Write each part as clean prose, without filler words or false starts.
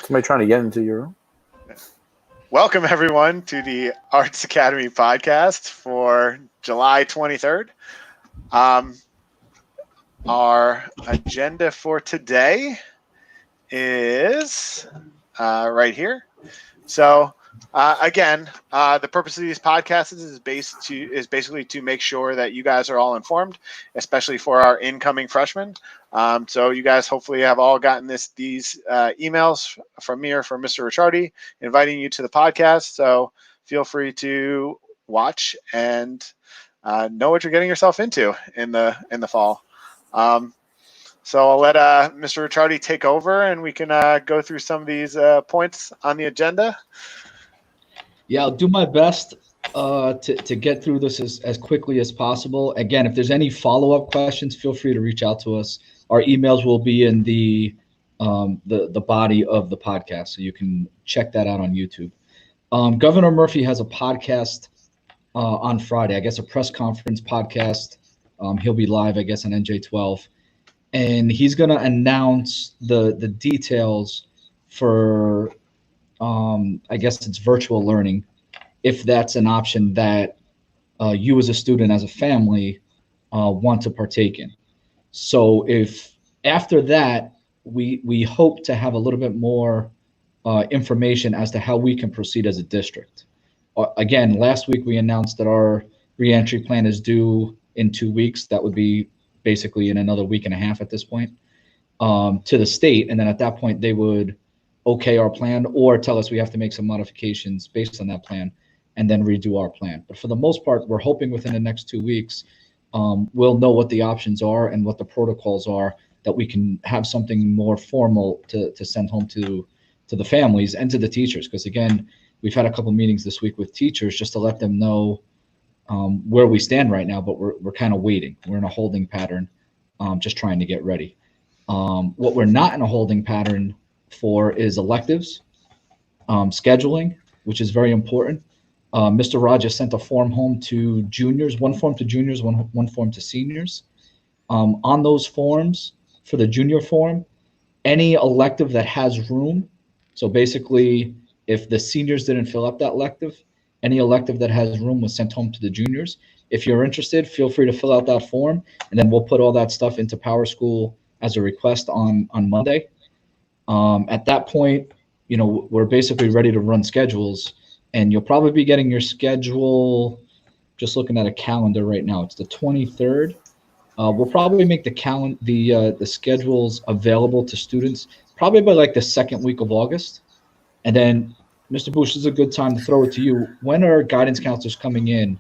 Somebody trying to get into your room? Welcome, everyone, to the Arts Academy podcast for July 23rd. Our agenda for today is right here. So, again, the purpose of these podcasts is basically to make sure that you guys are all informed, especially for our incoming freshmen. So you guys hopefully have all gotten these emails from me or from Mr. Ricciardi inviting you to the podcast. So feel free to watch and know what you're getting yourself into in the fall. So I'll let Mr. Ricciardi take over, and we can go through some of these points on the agenda. Yeah, I'll do my best to get through this as quickly as possible. Again, if there's any follow-up questions, feel free to reach out to us. Our emails will be in the body of the podcast, so you can check that out on YouTube. Governor Murphy has a podcast on Friday, I guess a press conference podcast. He'll be live, I guess, on NJ12. And he's going to announce the details for, I guess it's virtual learning, if that's an option that you as a student, as a family, want to partake in. So if after that, we hope to have a little bit more information as to how we can proceed as a district. Again, last week we announced that our reentry plan is due in 2 weeks. That would be basically in another week and a half at this point, to the state. And then at that point, they would okay our plan or tell us we have to make some modifications based on that plan and then redo our plan. But for the most part, we're hoping within the next 2 weeks, we'll know what the options are and what the protocols are, that we can have something more formal to send home to the families and to the teachers. Because again, we've had a couple meetings this week with teachers just to let them know where we stand right now, but we're kind of waiting. We're in a holding pattern, just trying to get ready. What we're not in a holding pattern for is electives, scheduling, which is very important. Mr. Rogers sent a form home to juniors, one form to juniors, one form to seniors. On those forms, for the junior form, any elective that has room, so basically if the seniors didn't fill up that elective, any elective that has room was sent home to the juniors. If you're interested, feel free to fill out that form, and then we'll put all that stuff into Powerschool as a request on Monday. At that point, we're basically ready to run schedules, and you'll probably be getting your schedule, just looking at a calendar right now, it's the 23rd. We'll probably make the schedules available to students probably by like the second week of August. And then, Mr. Bush, this is a good time to throw it to you. When are guidance counselors coming in?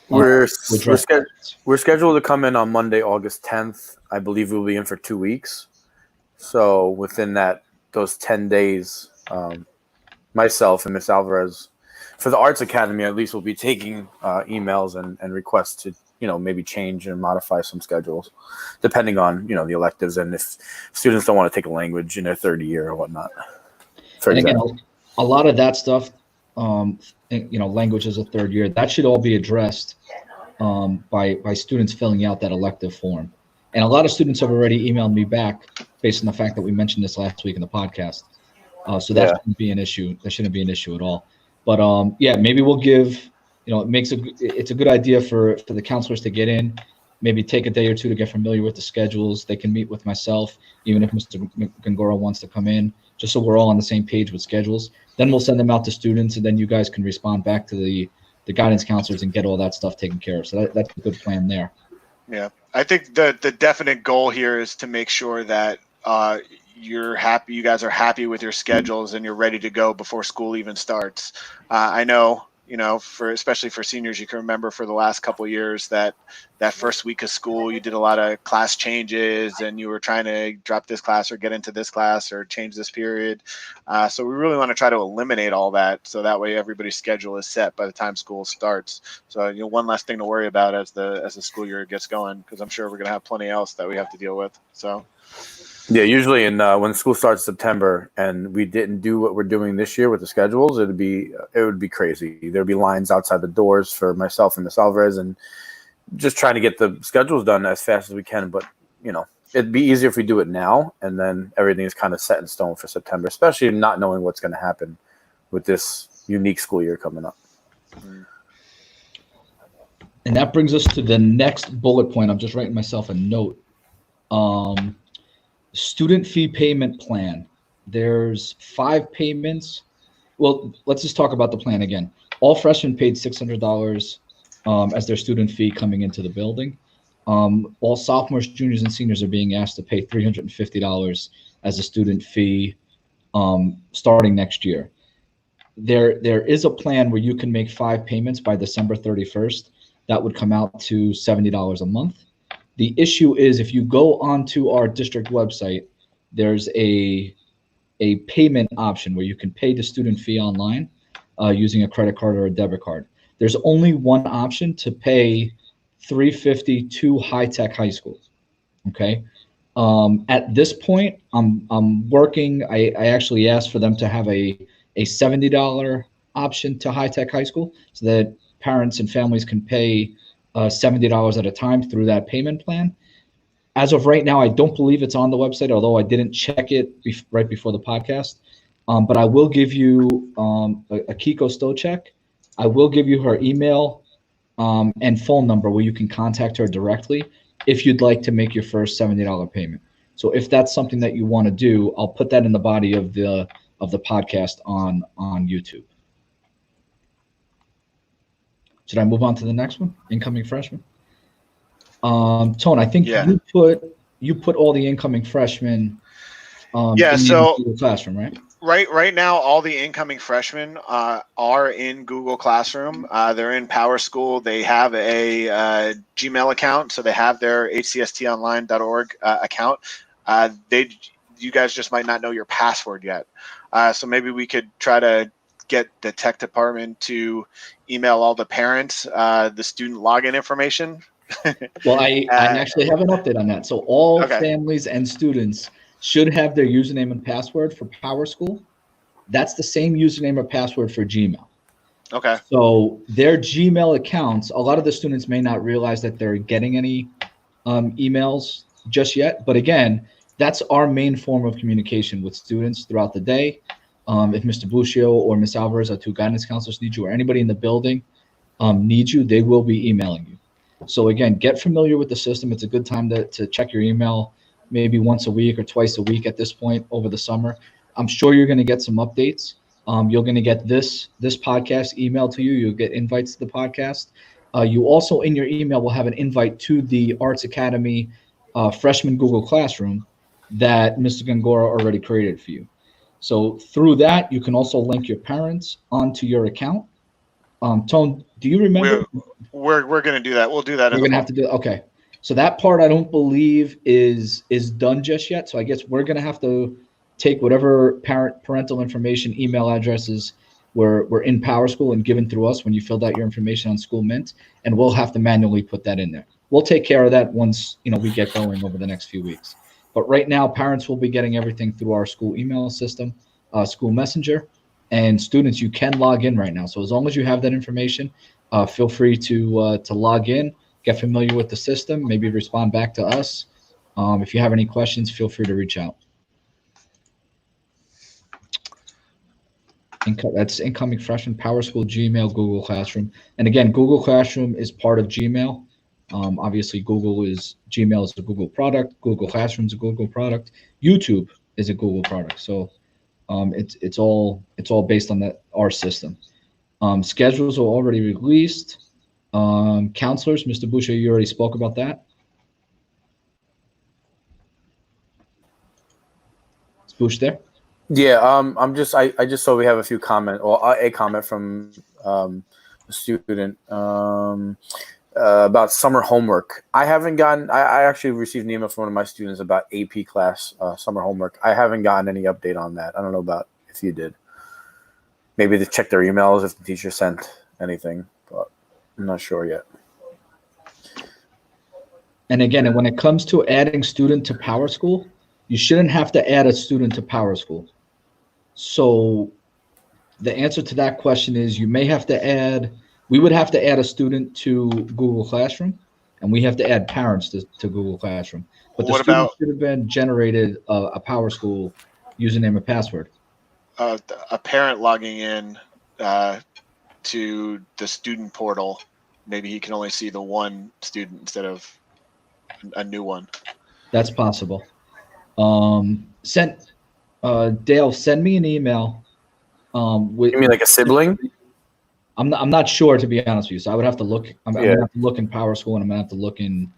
We're scheduled to come in on Monday, August 10th. I believe we'll be in for 2 weeks. So within those 10 days, myself and Miss Alvarez, for the Arts Academy at least, will be taking emails and requests to maybe change and modify some schedules, depending on the electives and if students don't want to take a language in their third year or whatnot. And again, a lot of that stuff, language as a third year, that should all be addressed by students filling out that elective form. And a lot of students have already emailed me back based on the fact that we mentioned this last week in the podcast. So that shouldn't be an issue. That shouldn't be an issue at all. But maybe we'll give, it's a good idea for the counselors to get in, maybe take a day or two to get familiar with the schedules. They can meet with myself, even if Mr. Gongora wants to come in, just so we're all on the same page with schedules. Then we'll send them out to students, and then you guys can respond back to the guidance counselors and get all that stuff taken care of. So that's a good plan there. Yeah, I think the definite goal here is to make sure that you're happy, you guys are happy with your schedules and you're ready to go before school even starts. I know, especially for seniors, you can remember for the last couple of years that first week of school, you did a lot of class changes and you were trying to drop this class or get into this class or change this period. So we really want to try to eliminate all that. So that way everybody's schedule is set by the time school starts. So, one less thing to worry about as the school year gets going, because I'm sure we're going to have plenty else that we have to deal with. So. Yeah, usually when school starts September and we didn't do what we're doing this year with the schedules, it would be crazy. There'd be lines outside the doors for myself and Miss Alvarez, and just trying to get the schedules done as fast as we can. But it'd be easier if we do it now, and then everything is kind of set in stone for September, especially not knowing what's going to happen with this unique school year coming up. And that brings us to the next bullet point. I'm just writing myself a note. Student fee payment plan. There's 5 payments. Well, let's just talk about the plan again. All freshmen paid $600 as their student fee coming into the building. All sophomores, juniors, and seniors are being asked to pay $350 as a student fee starting next year. There is a plan where you can make 5 payments by December 31st. That would come out to $70 a month. The issue is if you go onto our district website, there's a payment option where you can pay the student fee online using a credit card or a debit card. There's only one option to pay $350 to high-tech high school. Okay. At this point, I'm working. I actually asked for them to have a $70 option to high-tech high school so that parents and families can pay $70 at a time through that payment plan. As of right now, I don't believe it's on the website, although I didn't check it right before the podcast. But I will give you Akiko Stojek. I will give you her email and phone number where you can contact her directly if you'd like to make your first $70 payment. So if that's something that you want to do, I'll put that in the body of the podcast on YouTube. Should I move on to the next one? Incoming freshmen. Tone, I think you put all the incoming freshmen in the classroom, right? Right now, all the incoming freshmen are in Google Classroom. They're in Powerschool. They have a Gmail account, so they have their hcstonline.org account. You guys just might not know your password yet. So maybe we could try to get the tech department to email all the parents the student login information. Well, I actually have an update on that. So all families and students should have their username and password for Powerschool. That's the same username or password for Gmail. Okay. So their Gmail accounts, a lot of the students may not realize that they're getting any emails just yet. But again, that's our main form of communication with students throughout the day. If Mr. Buscio or Ms. Alvarez, our 2 guidance counselors, need you, or anybody in the building needs you, they will be emailing you. So again, get familiar with the system. It's a good time to check your email maybe once a week or twice a week at this point over the summer. I'm sure you're going to get some updates. You're going to get this podcast emailed to you. You'll get invites to the podcast. You also, in your email, will have an invite to the Arts Academy freshman Google Classroom that Mr. Gongora already created for you. So through that, you can also link your parents onto your account. Tone, do you remember? We're going to do that. We'll do that. We're going to have to do it. Okay. So that part I don't believe is done just yet. So I guess we're going to have to take whatever parental information, email addresses were in Powerschool and given through us when you filled out your information on School Mint, and we'll have to manually put that in there. We'll take care of that once we get going over the next few weeks. But right now, parents will be getting everything through our school email system, School Messenger, and students, you can log in right now. So as long as you have that information, feel free to log in, get familiar with the system, maybe respond back to us. If you have any questions, feel free to reach out. That's incoming freshman, Powerschool, Gmail, Google Classroom. And again, Google Classroom is part of Gmail. Obviously, Gmail is a Google product. Google Classroom is a Google product. YouTube is a Google product. So it's all based on our system. Schedules are already released. Counselors, Mr. Buscio, you already spoke about that. Is Bush there? Yeah, I just saw we have a few a comment from a student about summer homework. I actually received an email from one of my students about AP class summer homework. I haven't gotten any update on that. I don't know about if you did. Maybe to check their emails if the teacher sent anything, but I'm not sure yet. And again, when it comes to adding student to Powerschool, you shouldn't have to add a student to Powerschool. So the answer to that question is we would have to add a student to Google Classroom, and we have to add parents to Google Classroom. But the student should have been generated a Powerschool username and password. A parent logging in to the student portal, maybe he can only see the one student instead of a new one. That's possible. Dale, send me an email. You mean like a sibling? I'm not sure, to be honest with you. So I would have to look. I'm gonna have to look in Powerschool, and I'm gonna have to look in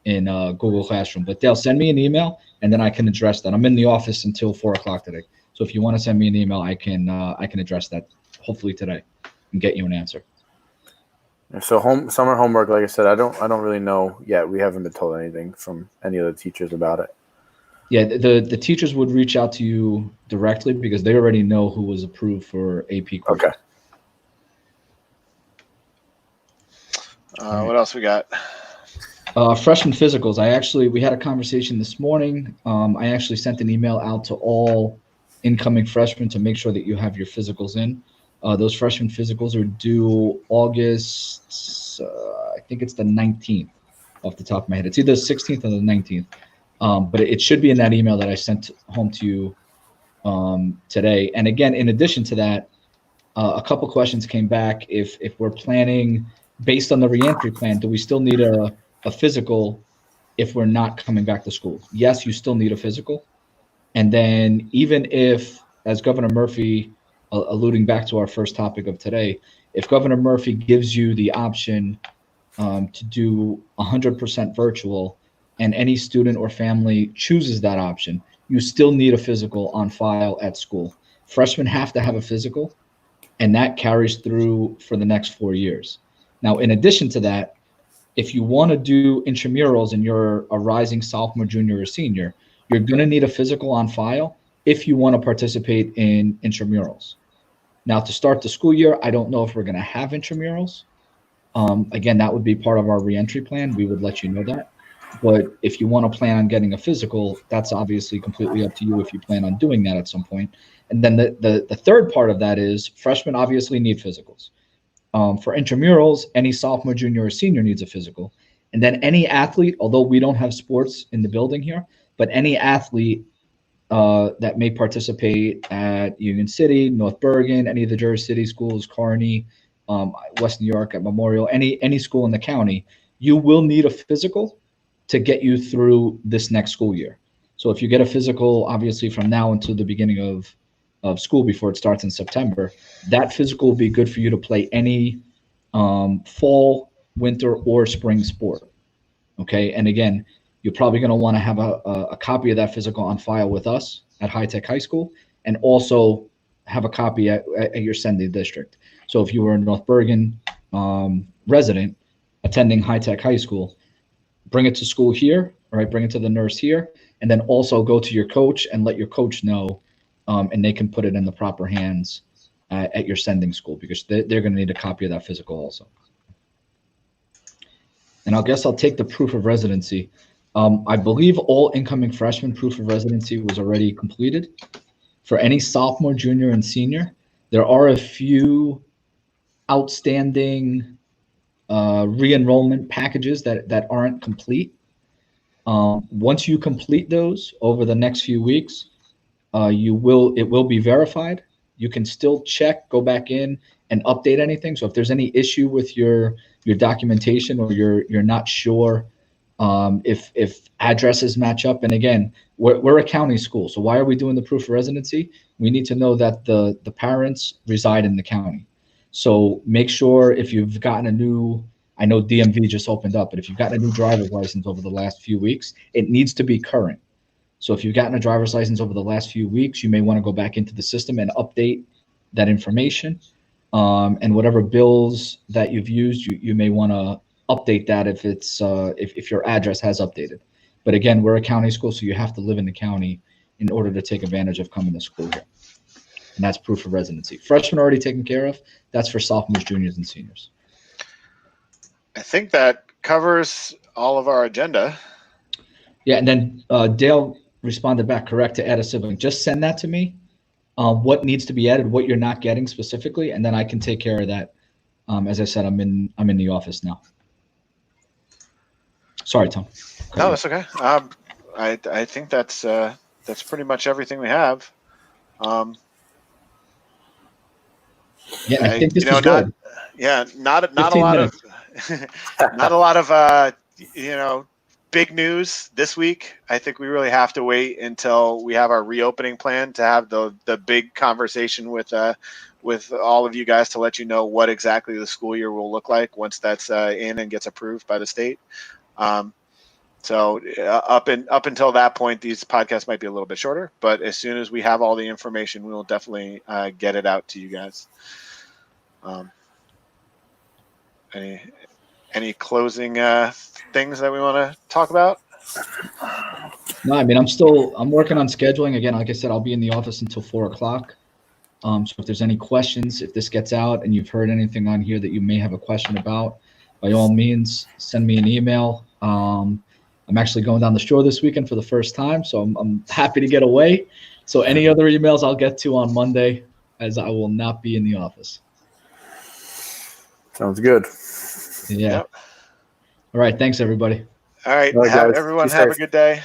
Google Classroom. But Dale, send me an email, and then I can address that. I'm in the office until 4:00 today. So if you want to send me an email, I can address that hopefully today and get you an answer. So summer homework, like I said, I don't really know yet. We haven't been told anything from any of the teachers about it. Yeah, the teachers would reach out to you directly because they already know who was approved for AP courses. Okay. What else we got? Freshman physicals. We had a conversation this morning. I actually sent an email out to all incoming freshmen to make sure that you have your physicals in. Those freshman physicals are due August, I think it's the 19th off the top of my head. It's either the 16th or the 19th. But it should be in that email that I sent home to you today. And again, in addition to that, a couple questions came back. If we're planning, based on the reentry plan, do we still need a physical if we're not coming back to school? Yes, you still need a physical. And then even if, as Governor Murphy, alluding back to our first topic of today, if Governor Murphy gives you the option to do 100% virtual, and any student or family chooses that option, you still need a physical on file at school. Freshmen have to have a physical, and that carries through for the next 4 years. Now, in addition to that, if you want to do intramurals and you're a rising sophomore, junior, or senior, you're going to need a physical on file if you want to participate in intramurals. Now, to start the school year, I don't know if we're going to have intramurals. Again, that would be part of our reentry plan. We would let you know that. But if you want to plan on getting a physical, that's obviously completely up to you if you plan on doing that at some point. And then the third part of that is freshmen obviously need physicals. For intramurals, any sophomore, junior, or senior needs a physical. And then any athlete, although we don't have sports in the building here, but any athlete that may participate at Union City, North Bergen, any of the Jersey City schools, Kearney, West New York at Memorial, any school in the county, you will need a physical to get you through this next school year. So if you get a physical, obviously from now until the beginning of school before it starts in September, that physical will be good for you to play any fall, winter, or spring sport. Okay, and again, you're probably going to want to have a copy of that physical on file with us at High Tech High School, and also have a copy at your sending district. So if you were a North Bergen resident attending High Tech High School, bring it to school here, all right? Bring it to the nurse here, and then also go to your coach and let your coach know, and they can put it in the proper hands at your sending school, because they're going to need a copy of that physical also. And I guess I'll take the proof of residency. I believe all incoming freshmen proof of residency was already completed. For any sophomore, junior, and senior, there are a few outstanding re-enrollment packages that aren't complete. Once you complete those over the next few weeks, it will be verified. You can still check, go back in and update anything. So if there's any issue with your documentation, or you're not sure if addresses match up, and again, we're a county school, so why are we doing the proof of residency? We need to know that the parents reside in the county. So make sure if you've gotten a new, I know DMV just opened up, but if you've gotten a new driver's license over the last few weeks, it needs to be current. So if you've gotten a driver's license over the last few weeks, you may want to go back into the system and update that information. And whatever bills that you've used, you may want to update that if it's if your address has updated. But again, we're a county school, so you have to live in the county in order to take advantage of coming to school here. And that's proof of residency. Freshmen already taken care of. That's for sophomores, juniors, and seniors. I think that covers all of our agenda. Yeah, and then Dale responded back, correct, to add a sibling. Just send that to me, what needs to be added, what you're not getting specifically, and then I can take care of that. As I said, I'm in the office now. Sorry, Tom. No, that's okay. I think that's pretty much everything we have. Yeah, I think this was good. Not a 15 lot minutes. of not a lot of big news this week. I think we really have to wait until we have our reopening plan to have the big conversation with all of you guys to let you know what exactly the school year will look like once that's in and gets approved by the state. So up until that point, these podcasts might be a little bit shorter, but as soon as we have all the information, we will definitely get it out to you guys. Any closing things that we want to talk about? No, I mean, I'm working on scheduling. Again, like I said, I'll be in the office until 4:00. So if there's any questions, if this gets out and you've heard anything on here that you may have a question about, by all means, send me an email. I'm actually going down the shore this weekend for the first time, so I'm happy to get away. So any other emails I'll get to on Monday, as I will not be in the office. Sounds good. Yeah. Yep. All right. Thanks, everybody. All right. All right, guys. Everyone Be have a safe. good day.